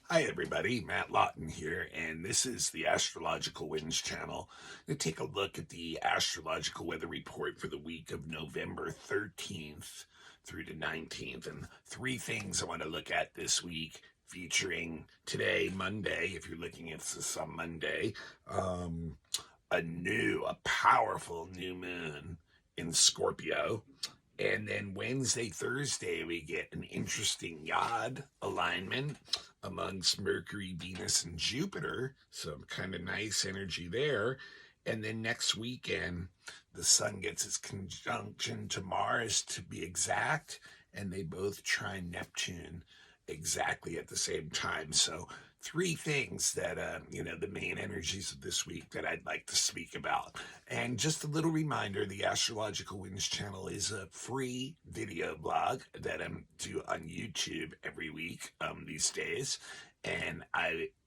Hi everybody, Matt Lawton here, and this is the Astrological Winds channel. To take a look at the astrological weather report for the week of November 13th through the 19th, and three things I want to look at this week, featuring today, Monday, if you're looking at this on Monday, a powerful new moon in Scorpio. And then Wednesday, Thursday, we get an interesting yod alignment amongst Mercury, Venus, and Jupiter. Some kind of nice energy there. And then next weekend, the sun gets its conjunction to Mars, to be exact, and they both trine Neptune exactly at the same time. So three things that the main energies of this week that I'd like to speak about. And just a little reminder, the Astrological Winds channel is a free video blog that I do on YouTube every week these days. And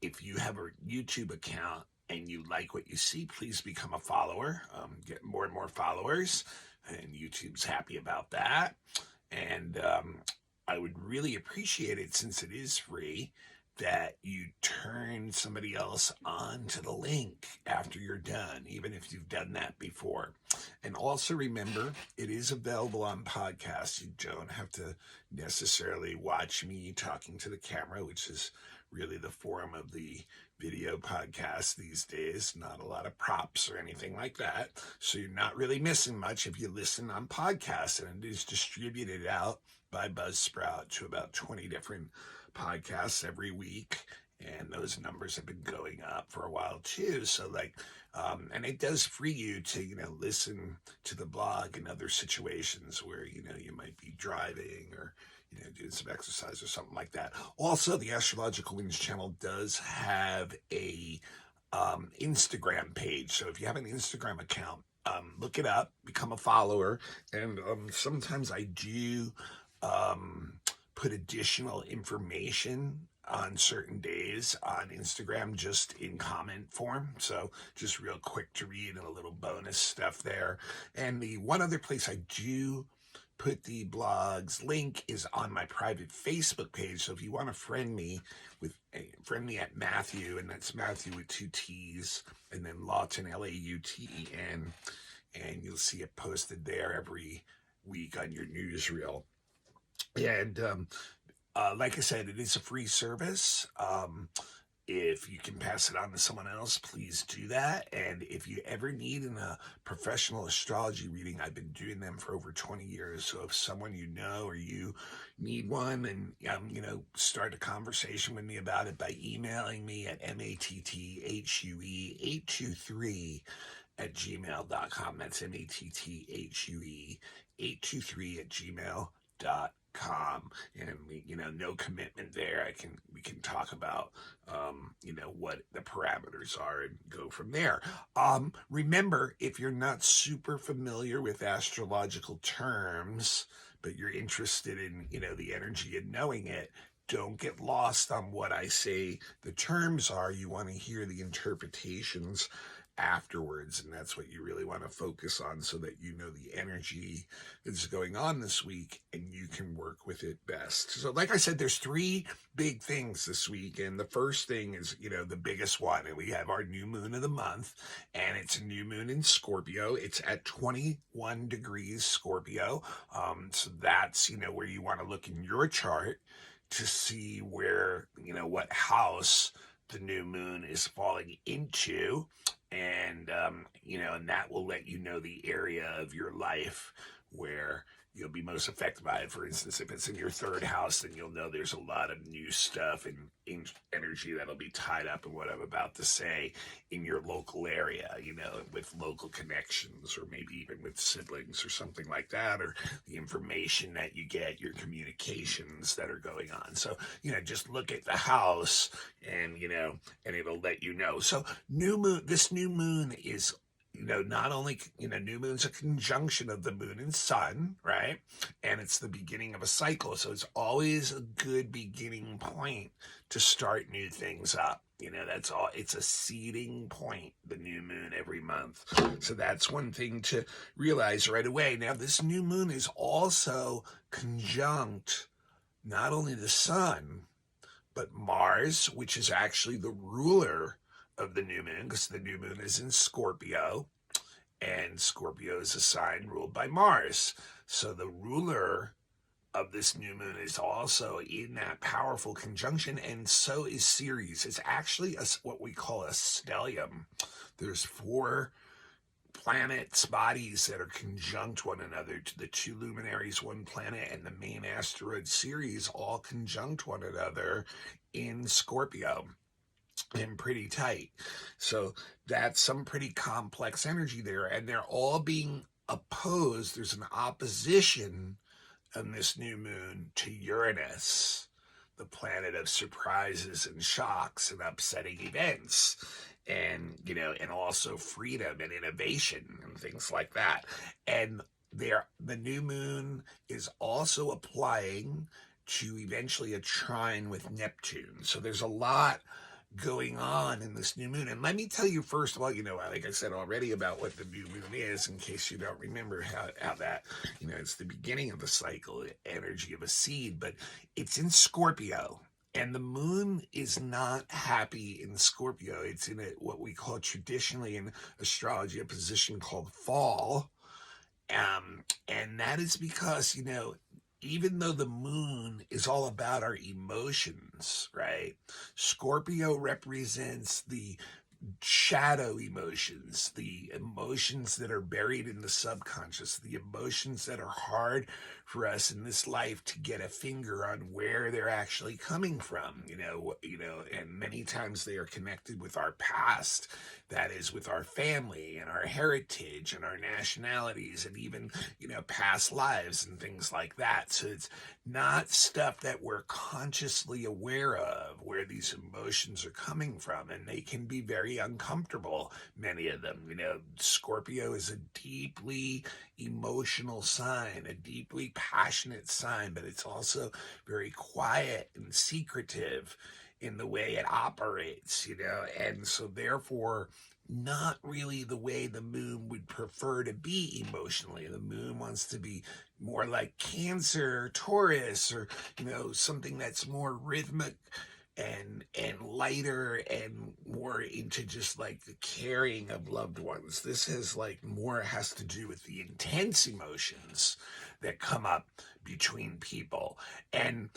if you have a YouTube account and you like what you see, please become a follower. Get more and more followers, and YouTube's happy about that. And I would really appreciate it, since it is free, that you turn somebody else on to the link after you're done, even if you've done that before. And also remember, it is available on podcasts. You don't have to necessarily watch me talking to the camera, which is really the form of the video podcast these days. Not a lot of props or anything like that. So you're not really missing much if you listen on podcasts, and it is distributed out by Buzzsprout to about 20 different podcasts every week, and those numbers have been going up for a while too. So and it does free you to listen to the blog in other situations where you might be driving or doing some exercise or something like that. Also, the Astrological Winds channel does have a Instagram page. So if you have an Instagram account, look it up, become a follower, and sometimes I do put additional information on certain days on Instagram, just in comment form. So just real quick to read, and a little bonus stuff there. And the one other place I do put the blog's link is on my private Facebook page. So if you want to friend me at Matthew, and that's Matthew with two T's, and then Lawton, Lauten, and you'll see it posted there every week on your newsreel. And like I said, it is a free service. If you can pass it on to someone else, please do that. And if you ever need a professional astrology reading, I've been doing them for over 20 years. So if someone you know or you need one, and start a conversation with me about it by emailing me at matthue823@gmail.com. That's matthue823@gmail.com. And no commitment there. We can talk about what the parameters are and go from there. Remember, if you're not super familiar with astrological terms, but you're interested in the energy and knowing it, don't get lost on what I say the terms are. You want to hear the interpretations afterwards, and that's what you really want to focus on, so that you know the energy that's going on this week and you can work with it best. So like I said, there's three big things this week, and the first thing is the biggest one, and we have our new moon of the month, and it's a new moon in Scorpio. It's at 21 degrees Scorpio. So that's where you want to look in your chart to see where what house the new moon is falling into. And and that will let you know the area of your life where you'll be most affected by it. For instance, if it's in your third house, then you'll know there's a lot of new stuff and energy that'll be tied up in what I'm about to say in your local area, with local connections, or maybe even with siblings or something like that, or the information that you get, your communications that are going on. So, just look at the house, and it'll let you know. So this new moon is not only, new moon's a conjunction of the moon and sun, right? And it's the beginning of a cycle. So it's always a good beginning point to start new things up. That's all. It's a seeding point, the new moon, every month. So that's one thing to realize right away. Now, this new moon is also conjunct not only the sun, but Mars, which is actually the ruler of the new moon, because the new moon is in Scorpio, and Scorpio is a sign ruled by Mars. So the ruler of this new moon is also in that powerful conjunction, and so is Ceres. It's actually what we call a stellium. There's 4 planets, bodies that are conjunct one another. To the 2 luminaries, 1 planet, and the main asteroid Ceres all conjunct one another in Scorpio, and pretty tight. So that's some pretty complex energy there, and they're all being opposed. There's an opposition on this new moon to Uranus, the planet of surprises and shocks and upsetting events, and and also freedom and innovation and things like that. And the new moon is also applying to eventually a trine with Neptune. So there's a lot going on in this new moon. And let me tell you first of all, like I said already, about what the new moon is, in case you don't remember how that, it's the beginning of the cycle, the energy of a seed, but it's in Scorpio. And the moon is not happy in Scorpio. It's in what we call traditionally in astrology a position called fall. And that is because, even though the moon is all about our emotions, right? Scorpio represents the shadow emotions, the emotions that are buried in the subconscious, the emotions that are hard for us in this life to get a finger on where they're actually coming from, and many times they are connected with our past, that is with our family and our heritage and our nationalities and even, past lives and things like that. So it's not stuff that we're consciously aware of where these emotions are coming from, and they can be very uncomfortable, many of them. Scorpio is a deeply emotional sign, a deeply passionate sign, but it's also very quiet and secretive in the way it operates, and so therefore not really the way the moon would prefer to be emotionally. The moon wants to be more like Cancer, Taurus, or something that's more rhythmic and lighter and more into just like the caring of loved ones. This has to do with the intense emotions that come up between people. And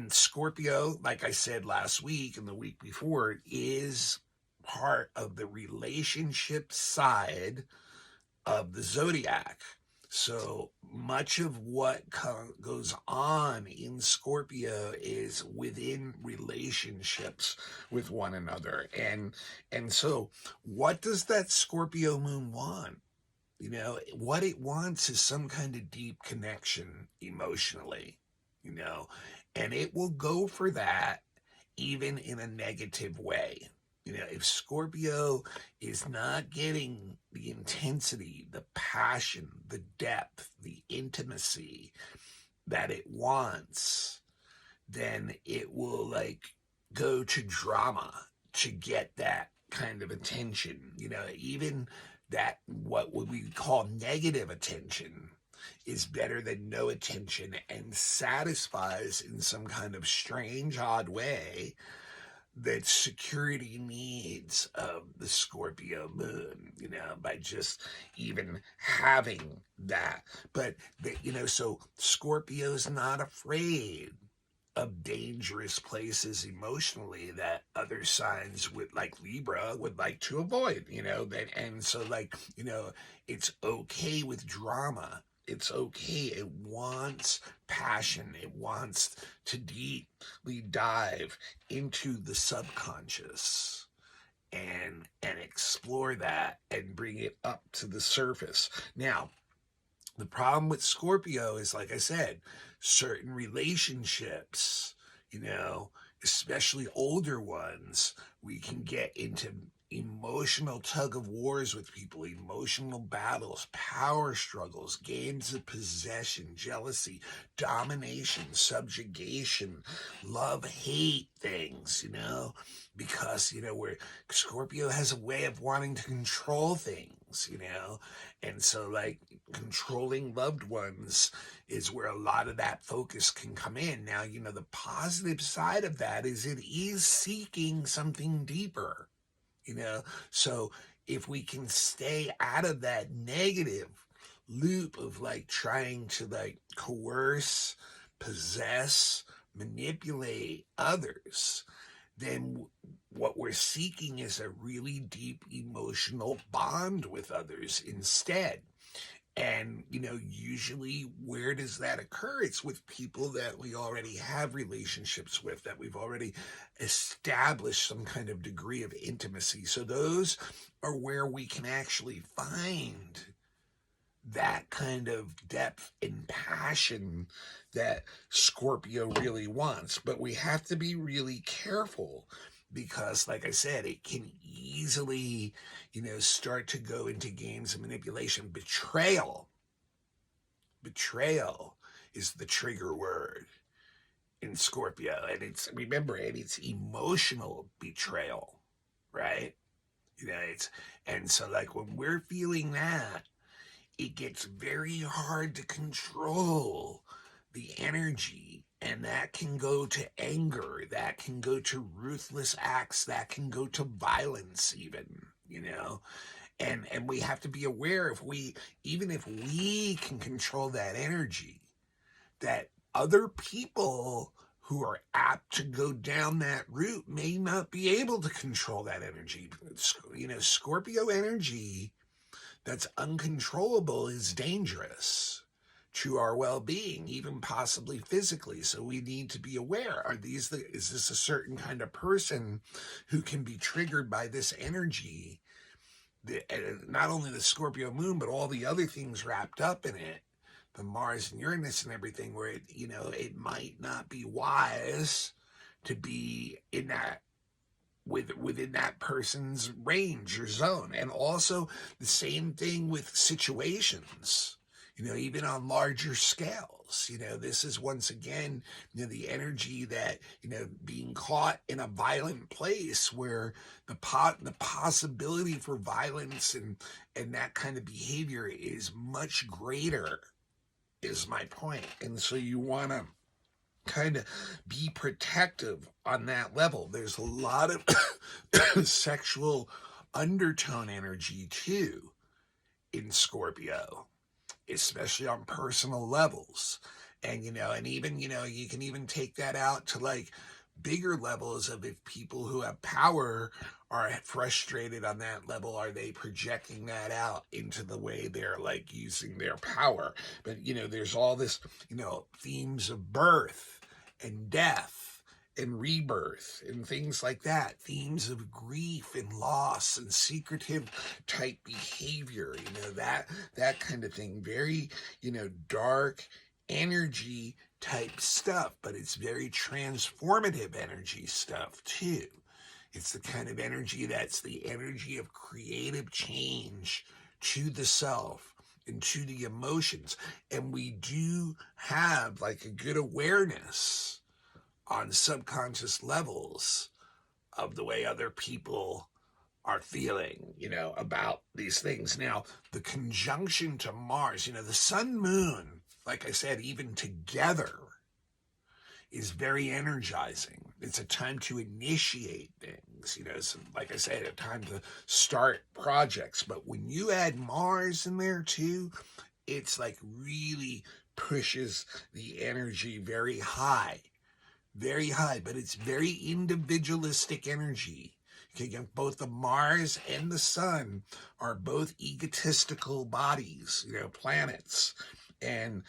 Scorpio, like I said last week and the week before, is part of the relationship side of the zodiac. So much of what goes on in Scorpio is within relationships with one another. And so what does that Scorpio moon want? What it wants is some kind of deep connection emotionally, and it will go for that even in a negative way. If Scorpio is not getting the intensity, the passion, the depth, the intimacy that it wants, then it will go to drama to get that kind of attention. Even that what we call negative attention is better than no attention and satisfies in some kind of strange, odd way that security needs of the Scorpio moon, by just even having that. But, so Scorpio's not afraid of dangerous places emotionally that other signs like Libra would like to avoid, and so it's okay with drama. It's okay. It wants passion. It wants to deeply dive into the subconscious and explore that and bring it up to the surface. Now, the problem with Scorpio is, like I said, certain relationships, especially older ones, we can get into emotional tug of wars with people, emotional battles, power struggles, games of possession, jealousy, domination, subjugation, love, hate things, because, where Scorpio has a way of wanting to control things, and so like controlling loved ones is where a lot of that focus can come in. Now, the positive side of that is it is seeking something deeper. So if we can stay out of that negative loop of like trying to like coerce, possess, manipulate others, then what we're seeking is a really deep emotional bond with others instead. And, usually where does that occur? It's with people that we already have relationships with, that we've already established some kind of degree of intimacy. So those are where we can actually find that kind of depth and passion that Scorpio really wants. But we have to be really careful because, like I said, it can easily, start to go into games of manipulation. Betrayal is the trigger word in Scorpio. And it's emotional betrayal, right? And so like when we're feeling that, it gets very hard to control the energy, and that can go to anger, that can go to ruthless acts, that can go to violence even, and we have to be aware even if we can control that energy, that other people who are apt to go down that route may not be able to control that energy. Scorpio energy that's uncontrollable is dangerous to our well-being, even possibly physically. So we need to be aware. Is this a certain kind of person who can be triggered by this energy? Not only the Scorpio moon, but all the other things wrapped up in it, the Mars and Uranus and everything, where it might not be wise to be in that within that person's range or zone. And also the same thing with situations, even on larger scales. This is once again, the energy that, being caught in a violent place where the possibility for violence and that kind of behavior is much greater, is my point. And so you want to kind of be protective on that level. There's a lot of sexual undertone energy too in Scorpio, especially on personal levels. And and even you can even take that out to like bigger levels of if people who have power are frustrated on that level, are they projecting that out into the way they're like using their power? But there's all this themes of birth and death and rebirth and things like that, themes of grief and loss and secretive type behavior, that kind of thing. Very dark energy type stuff, but it's very transformative energy stuff too. It's the kind of energy that's the energy of creative change to the self and to the emotions. And we do have like a good awareness on subconscious levels of the way other people are feeling, about these things. Now, the conjunction to Mars, the sun moon, like I said, even together is very energizing. It's a time to initiate things, like I said, a time to start projects. But when you add Mars in there too, it's like really pushes the energy very high, but it's very individualistic energy. Okay, both the Mars and the Sun are both egotistical bodies, planets. And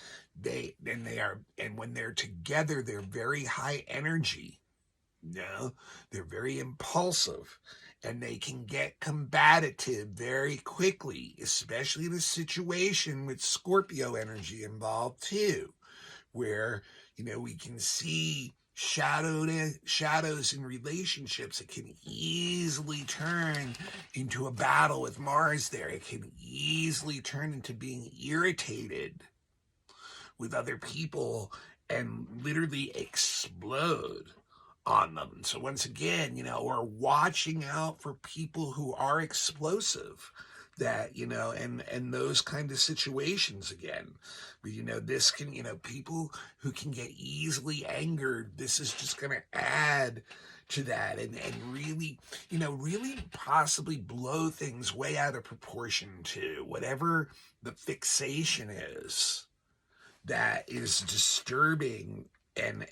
when they're together, they're very high energy. They're very impulsive, and they can get combative very quickly, especially in a situation with Scorpio energy involved too, where we can see shadows in relationships, it can easily turn into a battle with Mars there. It can easily turn into being irritated with other people and literally explode on them. So once again, we're watching out for people who are explosive, that, and those kind of situations again. But, this can, people who can get easily angered, this is just going to add to that, and really, really possibly blow things way out of proportion to whatever the fixation is that is disturbing and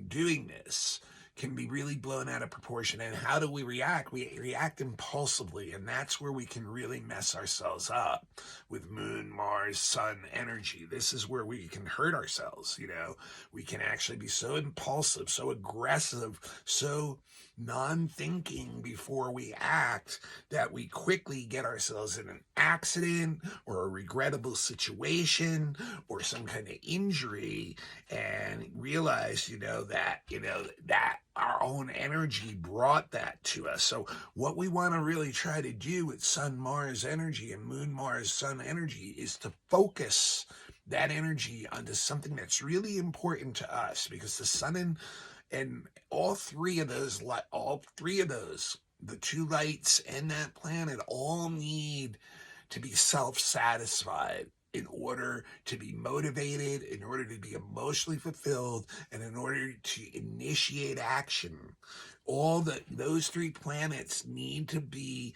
doing this can be really blown out of proportion. And how do we react? We react impulsively, and that's where we can really mess ourselves up with Moon, Mars, Sun energy. This is where we can hurt ourselves. We can actually be so impulsive, so aggressive, so non-thinking before we act, that we quickly get ourselves in an accident or a regrettable situation or some kind of injury, and realize, that our own energy brought that to us. So what we want to really try to do with Sun Mars energy and Moon Mars Sun energy is to focus that energy onto something that's really important to us, because the Sun and all three of those, the two lights and that planet, all need to be self-satisfied in order to be motivated, in order to be emotionally fulfilled, and in order to initiate action. Those three planets need to be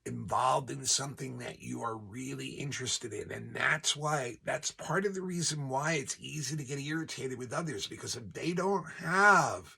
involved in something that you are really interested in. And that's part of the reason why it's easy to get irritated with others, because if they don't have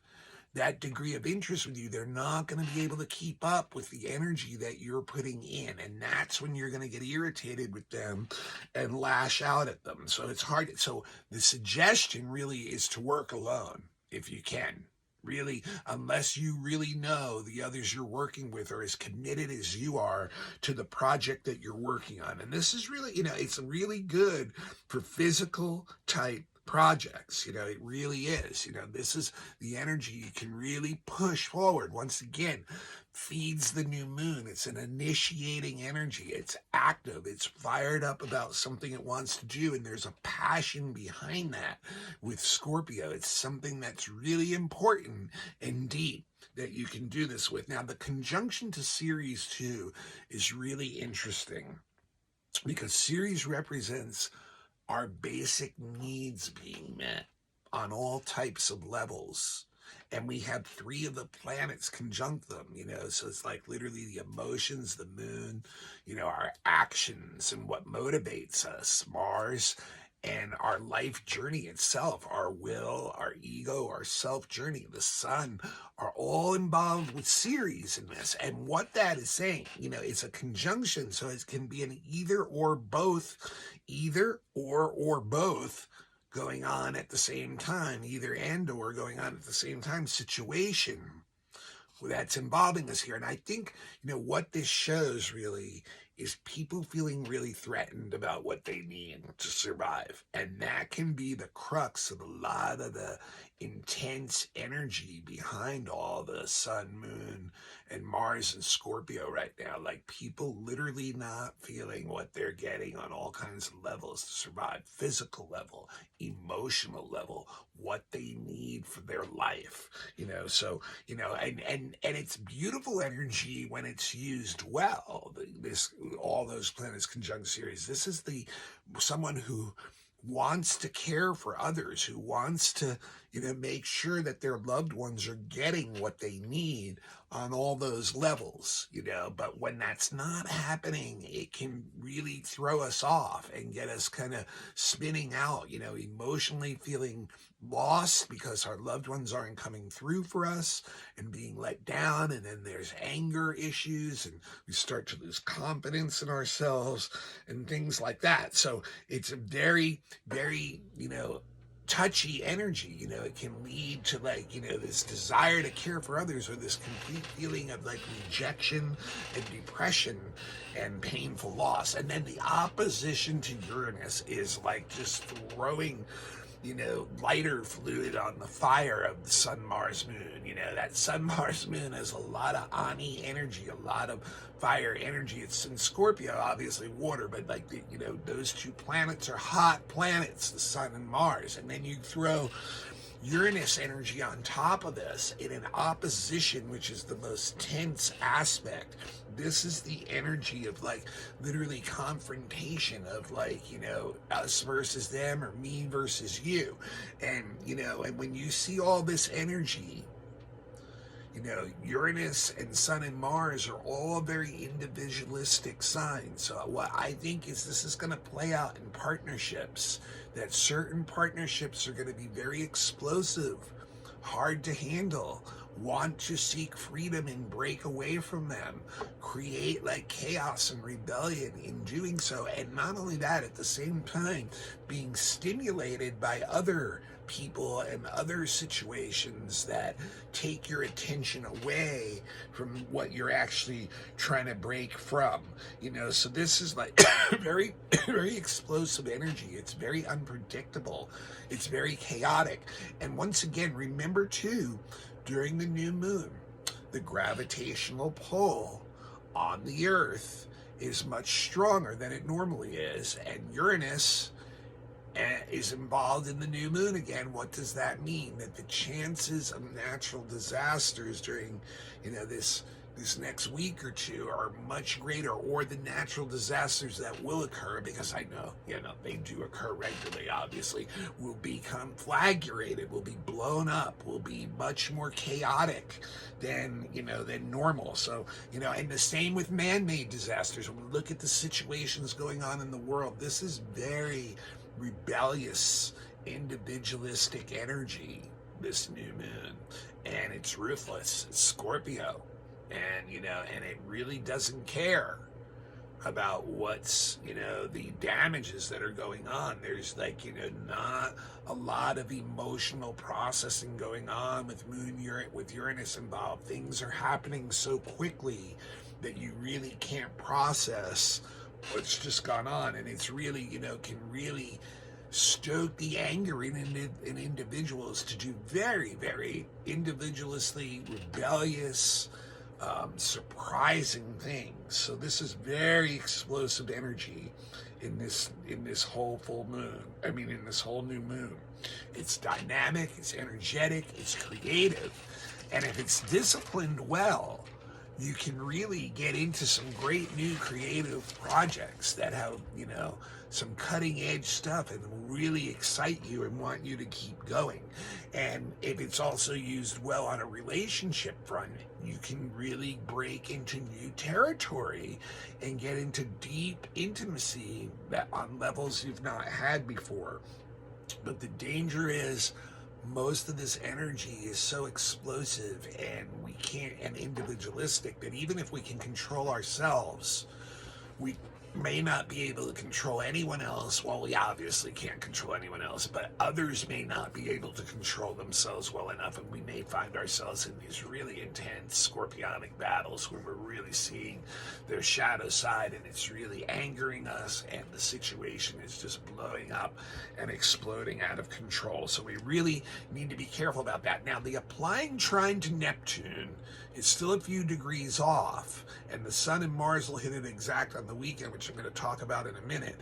that degree of interest with you, they're not going to be able to keep up with the energy that you're putting in. And that's when you're going to get irritated with them and lash out at them. So it's hard. So the suggestion really is to work alone if you can. Really, unless you really know the others you're working with are as committed as you are to the project that you're working on. And this is really, it's really good for physical type projects. It really is. This is the energy you can really push forward. Once again, feeds the new moon. It's an initiating energy. It's active. It's fired up about something it wants to do. And there's a passion behind that with Scorpio. It's something that's really important and deep that you can do this with. Now, the conjunction to Ceres 2 is really interesting, because Ceres represents our basic needs being met on all types of levels. And we have three of the planets conjunct them, so it's like literally the emotions, the moon, our actions and what motivates us, Mars, and our life journey itself, our will, our ego, our self journey, the Sun, are all involved with Ceres in this. And what that is saying, it's a conjunction, so it can be an either or both going on at the same time, either and or going on at the same time situation that's involving us here. And I think, what this shows really is people feeling really threatened about what they need to survive. And that can be the crux of a lot of the intense energy behind all the Sun, Moon, and Mars and Scorpio right now. Like, people literally not feeling what they're getting on all kinds of levels to survive. Physical level, emotional level, what they need for their life. So, and it's beautiful energy when it's used well. All those planets conjunct Ceres. This is someone who wants to care for others, who wants to, make sure that their loved ones are getting what they need on all those levels, but when that's not happening, it can really throw us off and get us kind of spinning out, emotionally feeling lost because our loved ones aren't coming through for us and being let down. And then there's anger issues, and we start to lose confidence in ourselves and things like that. So it's a very, very, touchy energy. It can lead to this desire to care for others, or this complete feeling of rejection and depression and painful loss. And then the opposition to Uranus is just throwing lighter fluid on the fire of the Sun, Mars, Moon. That Sun, Mars, Moon has a lot of Ani energy, a lot of fire energy. It's in Scorpio, obviously water, but those two planets are hot planets, the Sun and Mars. And then you throw Uranus energy on top of this in an opposition, which is the most tense aspect. This is the energy of literally confrontation of us versus them or me versus you. And and when you see all this energy, Uranus and Sun and Mars are all very individualistic signs. So what I think is this is going to play out in partnerships, that certain partnerships are going to be very explosive, hard to handle, want to seek freedom and break away from them, create chaos and rebellion in doing so. And not only that, at the same time, being stimulated by other people and other situations that take your attention away from what you're actually trying to break from. So this is very, very explosive energy. It's very unpredictable. It's very chaotic. And once again, remember too, during the new moon, the gravitational pull on the Earth is much stronger than it normally is. And Uranus is involved in the new moon again. What does that mean? That the chances of natural disasters during, this next week or two are much greater, or the natural disasters that will occur, because I know, they do occur regularly, obviously, will become flagrated, will be blown up, will be much more chaotic than normal. So, and the same with man-made disasters. When we look at the situations going on in the world, this is very rebellious, individualistic energy, this new moon, and it's ruthless. It's Scorpio, and and it really doesn't care about what's the damages that are going on. There's not a lot of emotional processing going on with with Uranus involved. Things are happening so quickly that you really can't process what's just gone on, and it's really can really stoke the anger in individuals to do very, very individualistically rebellious, surprising things. So this is very explosive energy in this whole full moon. In this whole new moon. It's dynamic, it's energetic, it's creative, and if it's disciplined well, you can really get into some great new creative projects that have, some cutting edge stuff and will really excite you and want you to keep going. And if it's also used well on a relationship front, you can really break into new territory and get into deep intimacy that on levels you've not had before. But the danger is, most of this energy is so explosive and individualistic, that even if we can control ourselves, we may not be able to control anyone else. Well, we obviously can't control anyone else, but others may not be able to control themselves well enough, and we may find ourselves in these really intense scorpionic battles where we're really seeing their shadow side, and it's really angering us, and the situation is just blowing up and exploding out of control. So we really need to be careful about that. Now, the applying trine to Neptune is still a few degrees off, and the Sun and Mars will hit it exact on the weekend, which I'm going to talk about in a minute.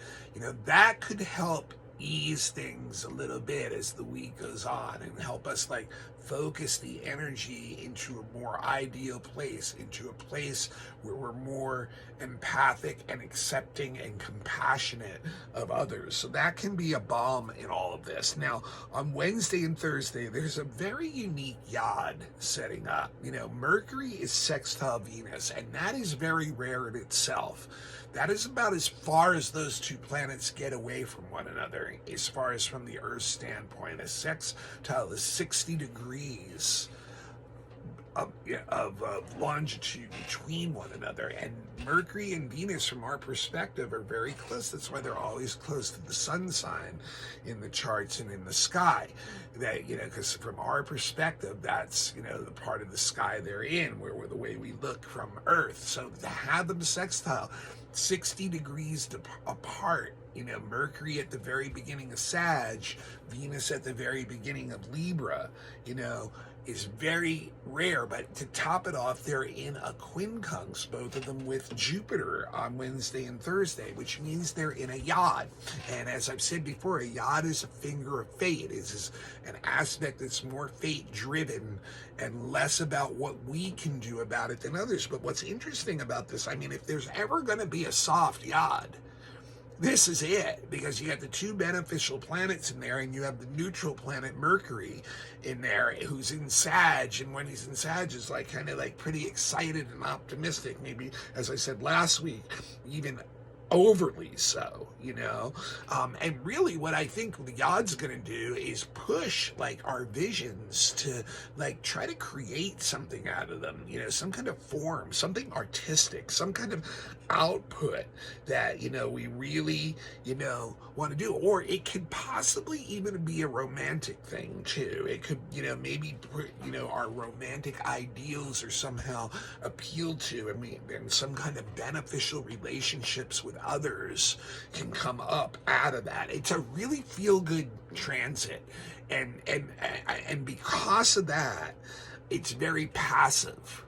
That could help ease things a little bit as the week goes on and help us focus the energy into a more ideal place, into a place where we're more empathic and accepting and compassionate of others. So that can be a balm in all of this. Now, on Wednesday and Thursday, there's a very unique yod setting up. Mercury is sextile Venus, and that is very rare in itself. That is about as far as those two planets get away from one another, as far as from the Earth's standpoint. A sextile is 60 degrees of longitude between one another. And Mercury and Venus, from our perspective, are very close. That's why they're always close to the sun sign in the charts and in the sky. That, because from our perspective, that's, the part of the sky they're in, where the way we look from Earth. So to have them sextile 60 degrees apart, Mercury at the very beginning of Sag, Venus at the very beginning of Libra, is very rare. But to top it off, they're in a quincunx, both of them with Jupiter on Wednesday and Thursday, which means they're in a yod. And as I've said before, a yod is a finger of fate. It is an aspect that's more fate driven and less about what we can do about it than others. But what's interesting about this, if there's ever going to be a soft yod, this is it, because you got the two beneficial planets in there, and you have the neutral planet Mercury in there, who's in Sag, and when he's in Sag is kind of pretty excited and optimistic, maybe, as I said last week, even overly so, and really what I think the Yod's going to do is push our visions to try to create something out of them, some kind of form, something artistic, some kind of output that we really want to do. Or it could possibly even be a romantic thing too. It could maybe our romantic ideals are somehow appealed to, and some kind of beneficial relationships with others can come up out of that. It's a really feel-good transit, and because of that, it's very passive.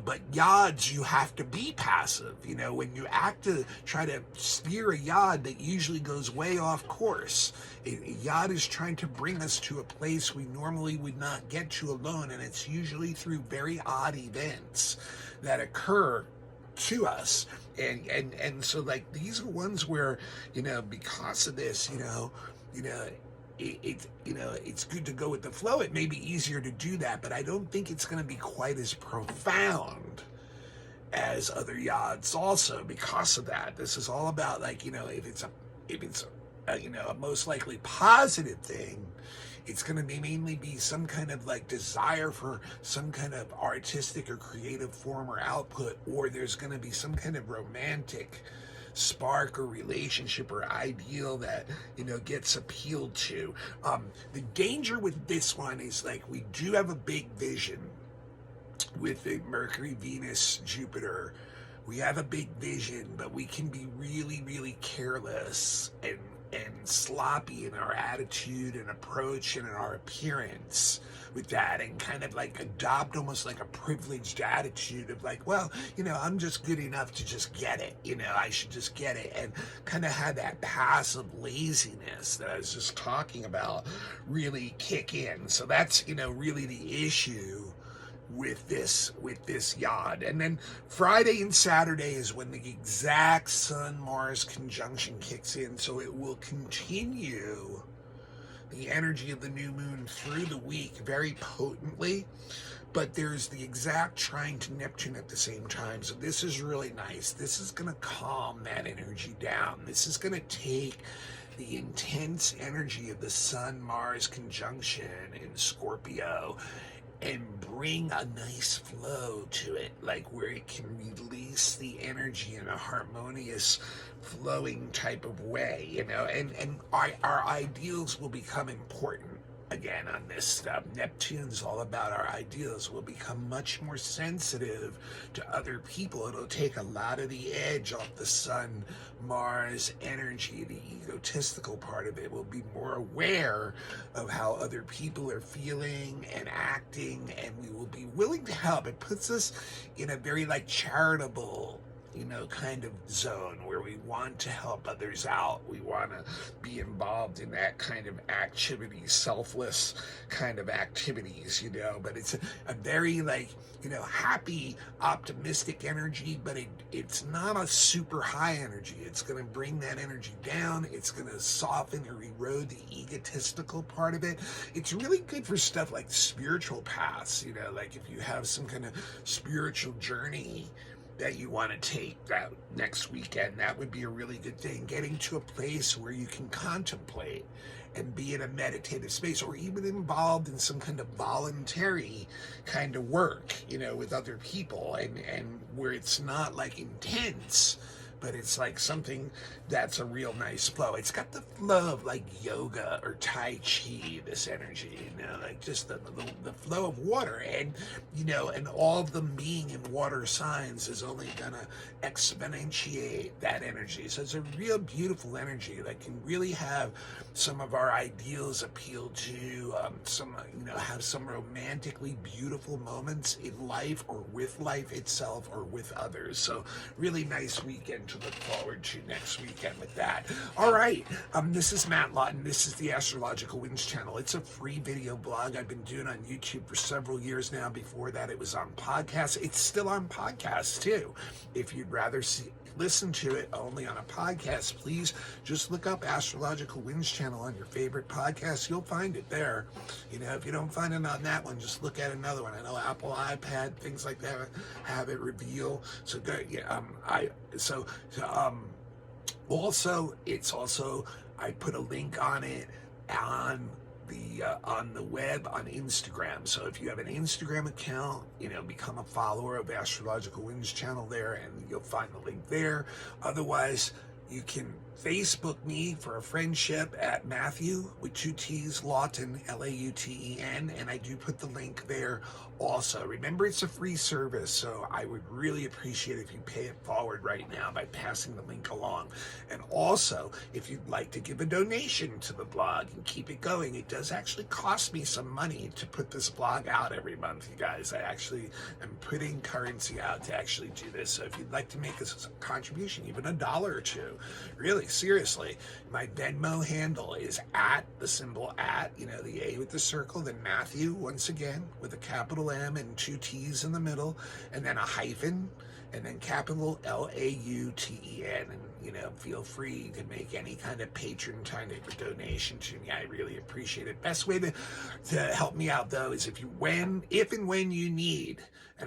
But yods, you have to be passive. When you act to try to steer a yod that usually goes way off course, a yod is trying to bring us to a place we normally would not get to alone, and it's usually through very odd events that occur to us. And so these are ones where, because of this, it's good to go with the flow. It may be easier to do that, but I don't think it's going to be quite as profound as other yods also because of that. This is all about if it's a most likely positive thing, it's going to mainly be some kind of desire for some kind of artistic or creative form or output, or there's going to be some kind of romantic spark or relationship or ideal that gets appealed to. The danger with this one is we do have a big vision with the Mercury, Venus, Jupiter. We have a big vision, but we can be really, really careless and sloppy in our attitude and approach and in our appearance with that, and kind of adopt almost a privileged attitude of well, I'm just good enough to just get it, I should just get it, and kind of have that passive laziness that I was just talking about really kick in. So that's really the issue with this yod. And then Friday and Saturday is when the exact Sun-Mars conjunction kicks in, so it will continue the energy of the new moon through the week very potently, but there's the exact trine to Neptune at the same time. So this is really nice. This is going to calm that energy down. This is going to take the intense energy of the Sun-Mars conjunction in Scorpio and bring a nice flow to it, where it can release the energy in a harmonious, flowing type of way, and our ideals will become important again on this stuff. Neptune's all about our ideals. We'll become much more sensitive to other people. It'll take a lot of the edge off the Sun, Mars energy, the egotistical part of it. We'll be more aware of how other people are feeling and acting, and we will be willing to help. It puts us in a very charitable kind of zone where we want to help others out. We want to be involved in that kind of activity, selfless kind of activities, but it's a very happy, optimistic energy, but it's not a super high energy. It's going to bring that energy down. It's going to soften or erode the egotistical part of it. It's really good for stuff like spiritual paths, if you have some kind of spiritual journey that you want to take that next weekend. That would be a really good thing. Getting to a place where you can contemplate and be in a meditative space, or even involved in some kind of voluntary kind of work, with other people, and where it's not like intense, but it's like something that's a real nice flow. It's got the flow of like yoga or Tai Chi, this energy, like just the flow of water. And, and all of them being in water signs is only gonna exponentiate that energy. So it's a real beautiful energy that can really have some of our ideals appeal to, have some romantically beautiful moments in life, or with life itself, or with others. So really nice weekend to look forward to next weekend with that. All right, this is Matt Lawton. This is the Astrological Winds channel. It's a free video blog I've been doing on YouTube for several years now. Before that, it was on podcasts. It's still on podcasts too. If you'd rather listen to it only on a podcast, please just look up Astrological Winds channel on your favorite podcast. You'll find it there. If you don't find it on that one, just look at another one. I know Apple, iPad, things like that have it reveal. So go, also, I put a link on it on the web on Instagram. So if you have an Instagram account, become a follower of Astrological Winds channel there, and you'll find the link there. Otherwise, you can Facebook me for a friendship at Matthew with 2 T's Lawton, Lauten, and I do put the link there also. Remember, it's a free service, so I would really appreciate if you pay it forward right now by passing the link along. And also, if you'd like to give a donation to the blog and keep it going, it does actually cost me some money to put this blog out every month, you guys. I actually am putting currency out to actually do this. So if you'd like to make a contribution, even $1 or $2, really, seriously, my Venmo handle is at the symbol at, the A with the circle, then Matthew, once again, with a capital M and 2 T's in the middle, and then a hyphen, and then capital Lauten. And, feel free to make any kind of patron kind of donation to me. I really appreciate it. Best way to help me out, though, is if and when you need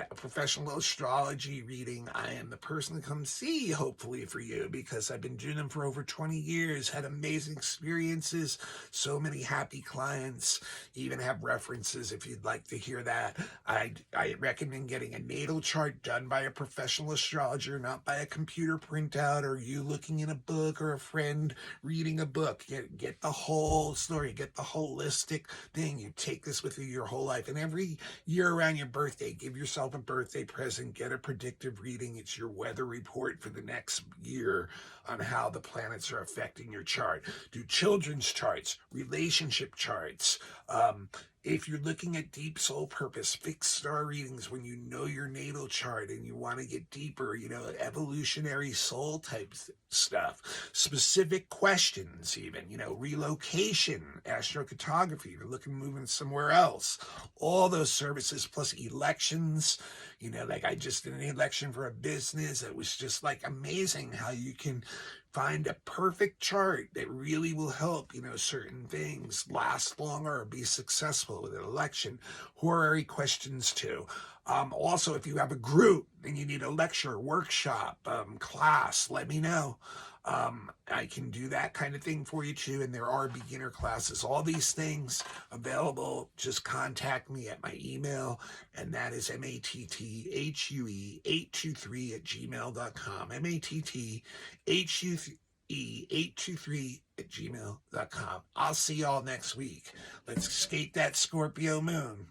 a professional astrology reading, I am the person to come see, hopefully, for you, because I've been doing them for over 20 years, had amazing experiences, so many happy clients, even have references if you'd like to hear that. I recommend getting a natal chart done by a professional astrologer, not by a computer printout, or you looking in a book, or a friend reading a book. Get the whole story, get the holistic thing. You take this with you your whole life, and every year around your birthday, give yourself a birthday present, get a predictive reading. It's your weather report for the next year on how the planets are affecting your chart. Do children's charts, relationship charts. If you're looking at deep soul purpose, fixed star readings when you know your natal chart and you want to get deeper, evolutionary soul type stuff, specific questions even, relocation, astrocartography, you're looking moving somewhere else, all those services, plus elections, like I just did an election for a business. It was just like amazing how you can find a perfect chart that really will help, certain things last longer or be successful with an election. Horary questions too. Also, if you have a group and you need a lecture, workshop, class, let me know. I can do that kind of thing for you too. And there are beginner classes, all these things available. Just contact me at my email, and that is matthue823@gmail.com. matthue823@gmail.com. I'll see y'all next week. Let's skate that Scorpio moon.